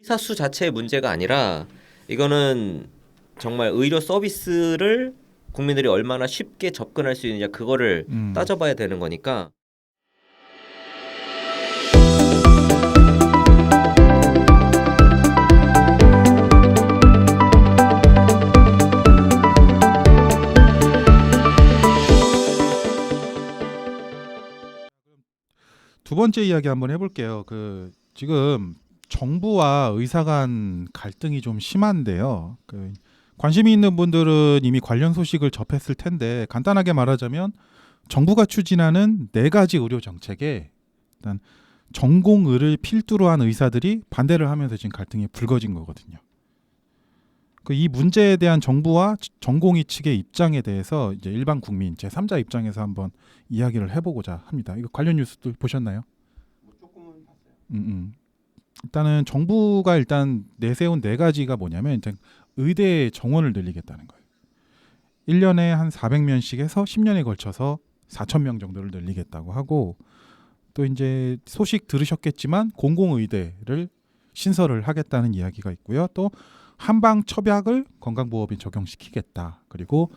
의사 수 자체의 문제가 아니라 이거는 정말 의료 서비스를 국민들이 얼마나 쉽게 접근할 수 있느냐 그거를 따져봐야 되는 거니까. 두 번째 이야기 한번 해볼게요. 지금 정부와 의사 간 갈등이 좀 심한데요. 관심이 있는 분들은 이미 관련 소식을 접했을 텐데 간단하게 말하자면 정부가 추진하는 4가지 의료 정책에 일단 전공의를 필두로 한 의사들이 반대를 하면서 지금 갈등이 불거진 거거든요. 이 문제에 대한 정부와 전공의 측의 입장에 대해서 이제 일반 국민 제3자 입장에서 한번 이야기를 해보고자 합니다. 이거 관련 뉴스들 보셨나요? 조금은 봤어요. 일단은 정부가 내세운 4가지가 뭐냐면 일단 의대 정원을 늘리겠다는 거예요. 1년에 한 400명씩 해서 10년에 걸쳐서 4,000명 정도를 늘리겠다고 하고, 또 이제 소식 들으셨겠지만 공공의대를 신설을 하겠다는 이야기가 있고요. 또 한방 첩약을 건강보험에 적용시키겠다. 그리고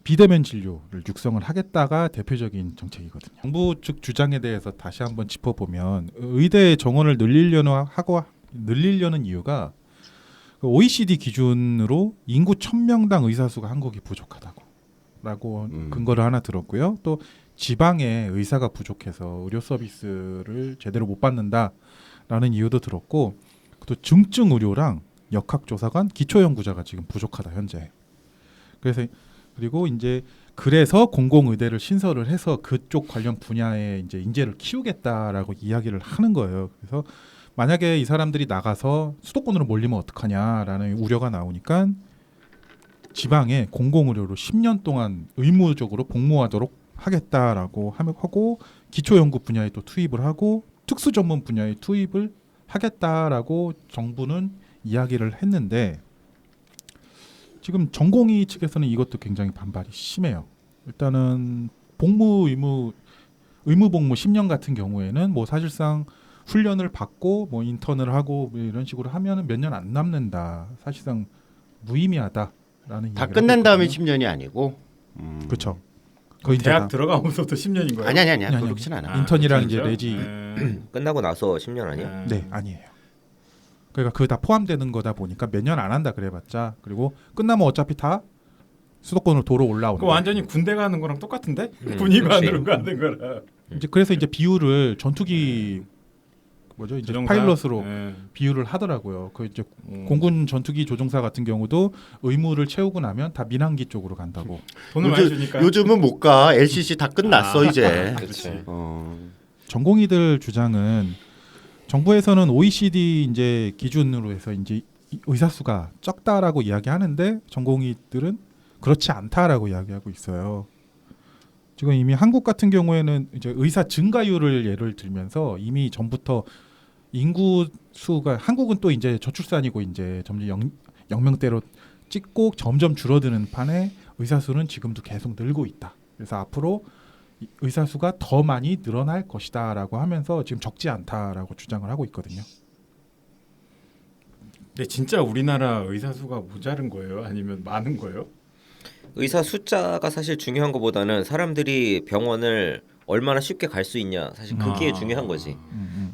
비대면 진료를 육성을 하겠다가 대표적인 정책이거든요. 정부 측 주장에 대해서 다시 한번 짚어보면 의대 정원을 늘리려는 이유가 OECD 기준으로 인구 1,000명당 의사 수가 한국이 부족하다고 근거를 하나 들었고요. 또 지방에 의사가 부족해서 의료 서비스를 제대로 못 받는다라는 이유도 들었고, 또 중증 의료랑 역학조사관, 기초연구자가 지금 부족하다 현재. 그리고 이제 그래서 공공의대를 신설을 해서 그쪽 관련 분야에 이제 인재를 키우겠다라고 이야기를 하는 거예요. 그래서 만약에 이 사람들이 나가서 수도권으로 몰리면 어떡하냐라는 우려가 나오니까 지방에 공공의료로 10년 동안 의무적으로 복무하도록 하겠다라고 하고, 기초연구 분야에 또 투입을 하고 특수 전문 분야에 투입을 하겠다라고 정부는 이야기를 했는데, 지금 전공의 측에서는 이것도 굉장히 반발이 심해요. 일단은 의무 복무 10년 같은 경우에는 뭐 사실상 훈련을 받고 뭐 인턴을 하고 뭐 이런 식으로 하면은 몇 년 안 남는다. 사실상 무의미하다라는 다 이야기를 끝난 다음에 했거든요. 10년이 아니고. 그렇죠. 대학 들어가면서도 10년인 거예요? 아니야. 그렇진 않아. 인턴이랑 이제 그렇죠? 내지. 끝나고 나서 10년 아니야? 네, 아니에요. 그러니까 그거 다 포함되는 거다 보니까 몇 년 안 한다 그래봤자, 그리고 끝나면 어차피 다 수도권으로 도로 올라온다. 그 완전히 군대 가는 거랑 똑같은데? 그렇지. 군의관으로 가는 거라. 그래서 이제 비율을 전투기 이제 조종사? 파일럿으로 네. 비율을 하더라고요. 그 이제 공군 전투기 조종사 같은 경우도 의무를 채우고 나면 다 민항기 쪽으로 간다고. 돈을 많이 주니까. 요즘은 못 가. LCC 다 끝났어 이제. 그렇지. 전공의들 주장은 정부에서는 OECD 이제 기준으로 해서 이제 의사 수가 적다라고 이야기하는데 전공의들은 그렇지 않다라고 이야기하고 있어요. 지금 이미 한국 같은 경우에는 이제 의사 증가율을 예를 들면서 이미 전부터 인구 수가, 한국은 또 이제 저출산이고 이제 점점 영명대로 찍고 점점 줄어드는 판에 의사 수는 지금도 계속 늘고 있다. 그래서 앞으로 의사 수가 더 많이 늘어날 것이다라고 하면서 지금 적지 않다라고 주장을 하고 있거든요. 근데 진짜 우리나라 의사 수가 모자른 거예요? 아니면 많은 거예요? 의사 숫자가 사실 중요한 것보다는 사람들이 병원을 얼마나 쉽게 갈 수 있냐, 사실 그게 중요한 거지.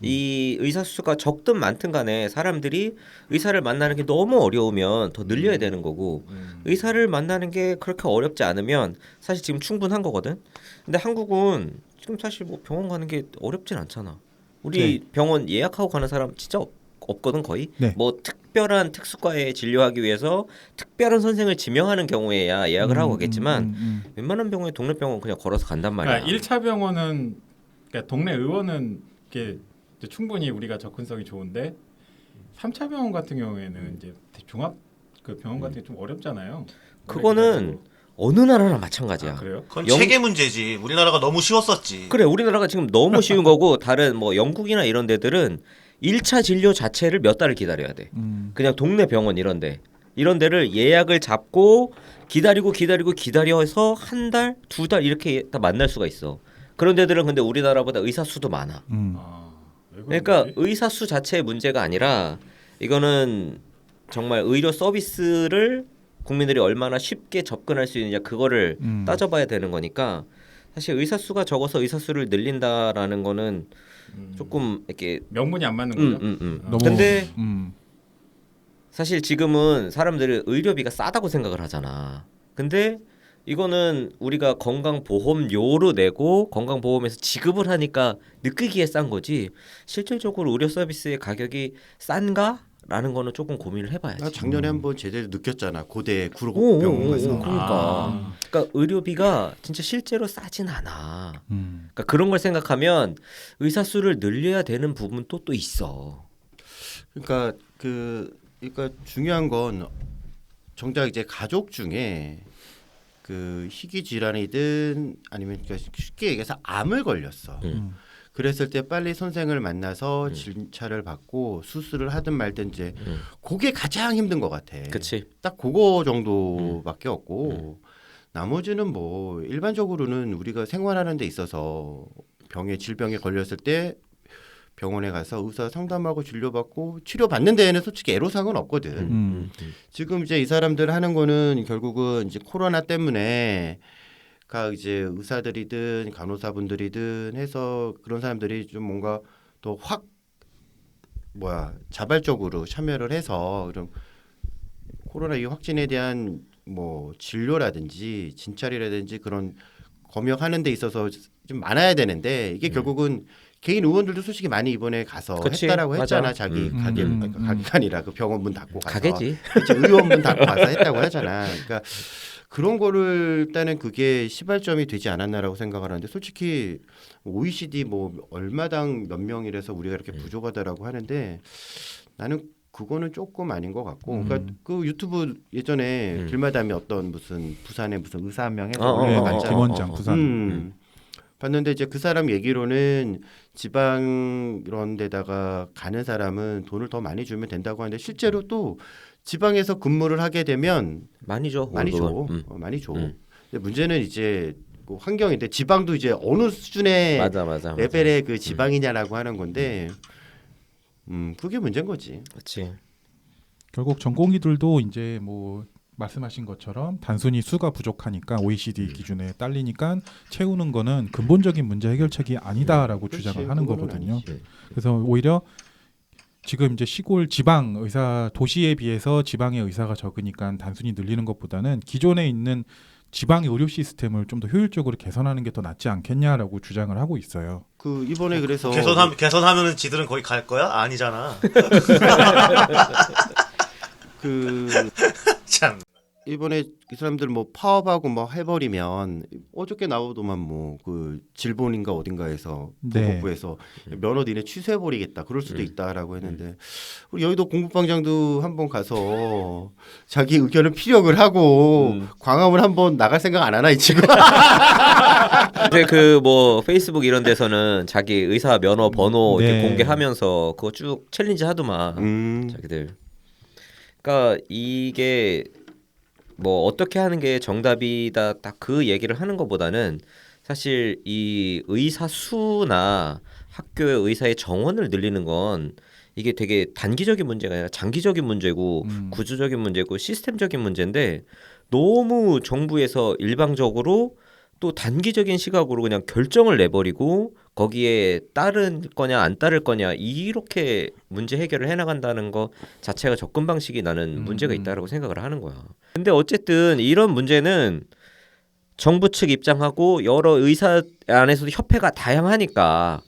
이 의사 수가 적든 많든 간에 사람들이 의사를 만나는 게 너무 어려우면 더 늘려야 되는 거고, 의사를 만나는 게 그렇게 어렵지 않으면 사실 지금 충분한 거거든. 근데 한국은 지금 사실 뭐 병원 가는 게 어렵진 않잖아. 우리 병원 예약하고 가는 사람 진짜 없거든 거의. 네. 뭐 특별한 특수과에 진료하기 위해서 특별한 선생을 지명하는 경우에야 예약을 하고 가겠지만 웬만한 병원에 동네 병원 그냥 걸어서 간단 말이야. 그러니까 1차 병원은, 그러니까 동네 의원은 이게 충분히 우리가 접근성이 좋은데 3차 병원 같은 경우에는 이제 종합 그 병원 같은 게 좀 어렵잖아요. 그거는 어느 나라나 마찬가지야. 그래요? 그건 체계 문제지. 우리나라가 너무 쉬웠었지. 그래, 우리나라가 지금 너무 쉬운 거고 다른 뭐 영국이나 이런 데들은 1차 진료 자체를 몇 달을 기다려야 돼. 그냥 동네 병원 이런 데를 예약을 잡고 기다려서 한 달, 2달 이렇게 다 만날 수가 있어. 그런 데들은 근데 우리나라보다 의사 수도 많아. 외국 그러니까 뭐지? 의사 수 자체의 문제가 아니라 이거는 정말 의료 서비스를 국민들이 얼마나 쉽게 접근할 수 있느냐 그거를 따져봐야 되는 거니까 사실 의사 수가 적어서 의사 수를 늘린다라는 거는 조금 이렇게 명분이 안 맞는 거죠. 너무 근데 음. 사실 지금은 사람들이 의료비가 싸다고 생각을 하잖아. 근데 이거는 우리가 건강보험료로 내고 건강보험에서 지급을 하니까 느끼기에 싼 거지. 실질적으로 의료 서비스의 가격이 싼가? 라는 거는 조금 고민을 해봐야지. 나 작년에 한번 제대로 느꼈잖아. 고대 오, 구로병원 가서. 그러니까. 그러니까 의료비가 진짜 실제로 싸진 않아. 음. 그러니까 그런 걸 생각하면 의사 수를 늘려야 되는 부분도 또 있어. 그러니까 그러니까 중요한 건 정작 이제 가족 중에 그 희귀 질환이든 아니면 그러니까 쉽게 얘기해서 암을 걸렸어. 그랬을 때 빨리 선생을 만나서 진찰을 받고 수술을 하든 말든 이제 그게 가장 힘든 것 같아. 그치. 딱 그거 정도밖에 없고 나머지는 뭐 일반적으로는 우리가 생활하는 데 있어서 질병에 걸렸을 때 병원에 가서 의사 상담하고 진료받고 치료받는 데에는 솔직히 애로사항은 없거든. 지금 이제 이 사람들 하는 거는 결국은 이제 코로나 때문에 이제 의사들이든 간호사분들이든 해서 그런 사람들이 좀 뭔가 더 확 자발적으로 참여를 해서 그런 코로나 이 확진에 대한 뭐 진료라든지 진찰이라든지 그런 검역하는 데 있어서 좀 많아야 되는데 이게 결국은 개인 의원들도 솔직히 많이 이번에 가서 그치, 했다라고 했잖아. 맞아. 자기 가게가 아니라 그 병원 문 닫고 가서 가게지. 그치, 의원 문 닫고 가서 했다고 하잖아. 그러니까 그런 거를 일단은 그게 시발점이 되지 않았나라고 생각을 하는데 솔직히 OECD 뭐 얼마당 몇 명이라서 우리가 이렇게 부족하다라고 하는데 나는 그거는 조금 아닌 것 같고 그러니까 그 유튜브 예전에 길마담이 어떤 무슨 부산에 무슨 의사 한 명 해서 올린 거 봤잖아. 김원장 부산. 봤는데 이제 그 사람 얘기로는 지방 이런 데다가 가는 사람은 돈을 더 많이 주면 된다고 하는데 실제로 또 지방에서 근무를 하게 되면 많이 줘. 많이 줘. 월급은. 많이 줘. 근데 문제는 이제 그 환경인데 지방도 이제 어느 수준의 맞아. 레벨의 그 지방이냐라고 하는 건데 그게 문제인 거지. 그렇지. 결국 전공의들도 이제 뭐 말씀하신 것처럼 단순히 수가 부족하니까 OECD 기준에 딸리니까 채우는 거는 근본적인 문제 해결책이 아니다라고 그렇지, 주장을 하는 그거는 거거든요. 아니지. 그래서 오히려 지금 이제 시골 지방 의사 도시에 비해서 지방의 의사가 적으니까 단순히 늘리는 것보다는 기존에 있는 지방의 의료 시스템을 좀 더 효율적으로 개선하는 게 더 낫지 않겠냐라고 주장을 하고 있어요. 그 이번에 그래서 개선하면은 지들은 거기 갈 거야? 아니잖아. 그 참. 이번에 이 사람들 뭐 파업하고 뭐 해버리면 어저께 나오더만 뭐 그 질본인가 어딘가에서 네. 보건부에서 면허 니네 취소해버리겠다 그럴 수도 있다라고 했는데 우리 여의도 공부방장도 한번 가서 자기 의견을 피력을 하고 광화문 한번 나갈 생각 안 하나 이 친구. 근데 그 뭐 페이스북 이런 데서는 자기 의사 면허 번호 이렇게 네. 공개하면서 그거 쭉 챌린지 하더만 자기들. 그러니까 이게 뭐 어떻게 하는 게 정답이다 딱 그 얘기를 하는 것보다는 사실 이 의사 수나 학교의 의사의 정원을 늘리는 건 이게 되게 단기적인 문제가 아니라 장기적인 문제고 구조적인 문제고 시스템적인 문제인데 너무 정부에서 일방적으로 또 단기적인 시각으로 그냥 결정을 내버리고 거기에 따를 거냐 안 따를 거냐 이렇게 문제 해결을 해나간다는 거 자체가 접근 방식이 나는 문제가 있다라고 생각을 하는 거야. 근데 어쨌든 이런 문제는 정부 측 입장하고 여러 의사 안에서도 협회가 다양하니까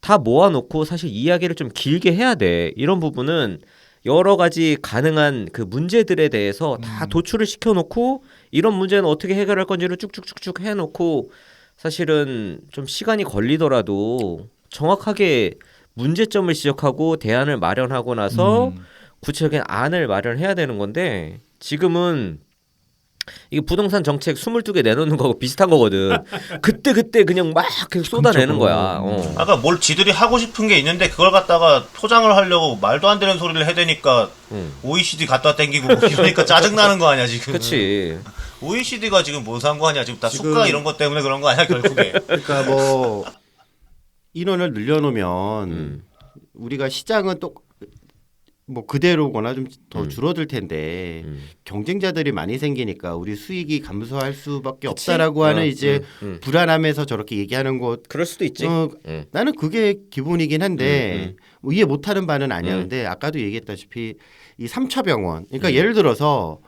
다 모아놓고 사실 이야기를 좀 길게 해야 돼. 이런 부분은 여러 가지 가능한 그 문제들에 대해서 다 도출을 시켜놓고 이런 문제는 어떻게 해결할 건지를 쭉쭉쭉쭉 해놓고 사실은 좀 시간이 걸리더라도 정확하게 문제점을 지적하고 대안을 마련하고 나서 구체적인 안을 마련해야 되는 건데 지금은 이게 부동산 정책 22개 내놓는 거하고 비슷한 거거든. 그때 그냥 막 계속 쏟아내는 거야. 아까 뭘 지들이 하고 싶은 게 있는데 그걸 갖다가 포장을 하려고 말도 안 되는 소리를 해대니까 OECD 갖다 땡기고 뭐 이러니까 짜증나는 거 아니야 지금. 그렇지. OECD가 지금 뭐 상관이야 지금 다 지금- 수가 이런 것 때문에 그런 거 아니야 결국에. 그러니까 뭐 인원을 늘려놓으면 우리가 시장은 또 뭐 그대로거나 좀 더 음. 줄어들 텐데 경쟁자들이 많이 생기니까 우리 수익이 감소할 수밖에 그치? 없다라고 하는 이제 불안함에서 저렇게 얘기하는 것 그럴 수도 있지. 나는 그게 기본이긴 한데 뭐 이해 못하는 바는 아니야. 근데 아까도 얘기했다시피 이 3차 병원 그러니까 예를 들어서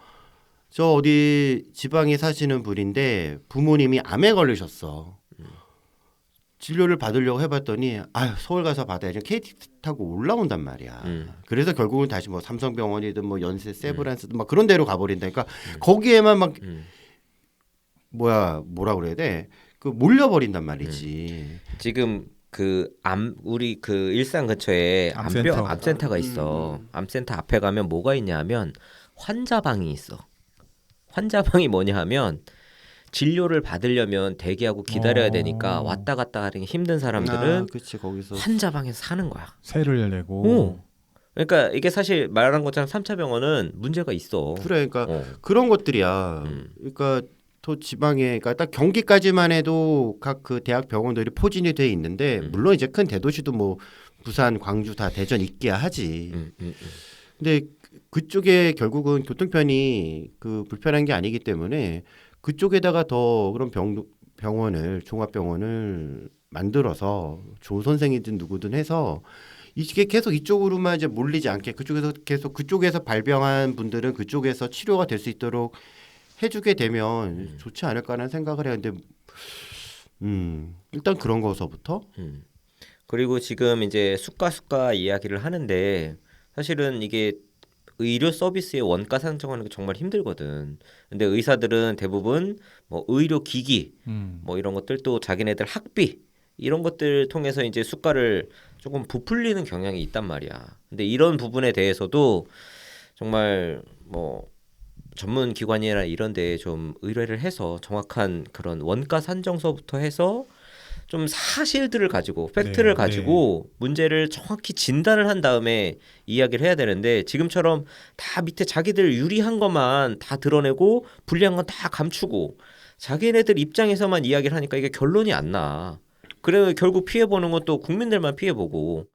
저 어디 지방에 사시는 분인데 부모님이 암에 걸리셨어. 진료를 받으려고 해봤더니 아유 서울 가서 받아야지 KTX 타고 올라온단 말이야. 그래서 결국은 다시 뭐 삼성병원이든 뭐 연세 세브란스든 막 그런 데로 가버린다. 그러니까 거기에만 막 뭐라 그래야 돼? 그 몰려버린단 말이지. 지금 우리 그 일산 근처에 암센터. 암센터가 있어. 암센터 앞에 가면 뭐가 있냐면 환자방이 있어. 환자방이 뭐냐 하면 진료를 받으려면 대기하고 기다려야 되니까 왔다 갔다 하는 게 힘든 사람들은 그치 거기서 환자방에서 사는 거야. 세를 내고 오. 그러니까 이게 사실 말한 것처럼 3차 병원은 문제가 있어. 그래, 그러니까 어. 그런 것들이야. 그러니까 또 지방에, 그러니까 딱 경기까지만 해도 각 그 대학 병원들이 포진이 돼 있는데 물론 이제 큰 대도시도 뭐 부산, 광주 다 대전 있기야 하지. 근데 그쪽에 결국은 교통편이 그 불편한 게 아니기 때문에 그쪽에다가 더 그런 병원을 종합병원을 만들어서 조 선생이든 누구든 해서 이게 계속 이쪽으로만 이제 몰리지 않게 그쪽에서 계속 그쪽에서 발병한 분들은 그쪽에서 치료가 될 수 있도록 해주게 되면 좋지 않을까라는 생각을 해요. 근데 일단 그런 거서부터 그리고 지금 이제 수가 이야기를 하는데 사실은 이게 의료 서비스의 원가 산정하는 게 정말 힘들거든. 근데 의사들은 대부분 뭐 의료 기기 뭐 이런 것들 또 자기네들 학비 이런 것들 통해서 이제 수가를 조금 부풀리는 경향이 있단 말이야. 근데 이런 부분에 대해서도 정말 뭐 전문 기관이나 이런 데에 좀 의뢰를 해서 정확한 그런 원가 산정서부터 해서 좀 사실들을 가지고 팩트를 네, 가지고 문제를 정확히 진단을 한 다음에 이야기를 해야 되는데 지금처럼 다 밑에 자기들 유리한 것만 다 드러내고 불리한 건 다 감추고 자기네들 입장에서만 이야기를 하니까 이게 결론이 안 나. 그래 결국 피해 보는 건 또 국민들만 피해 보고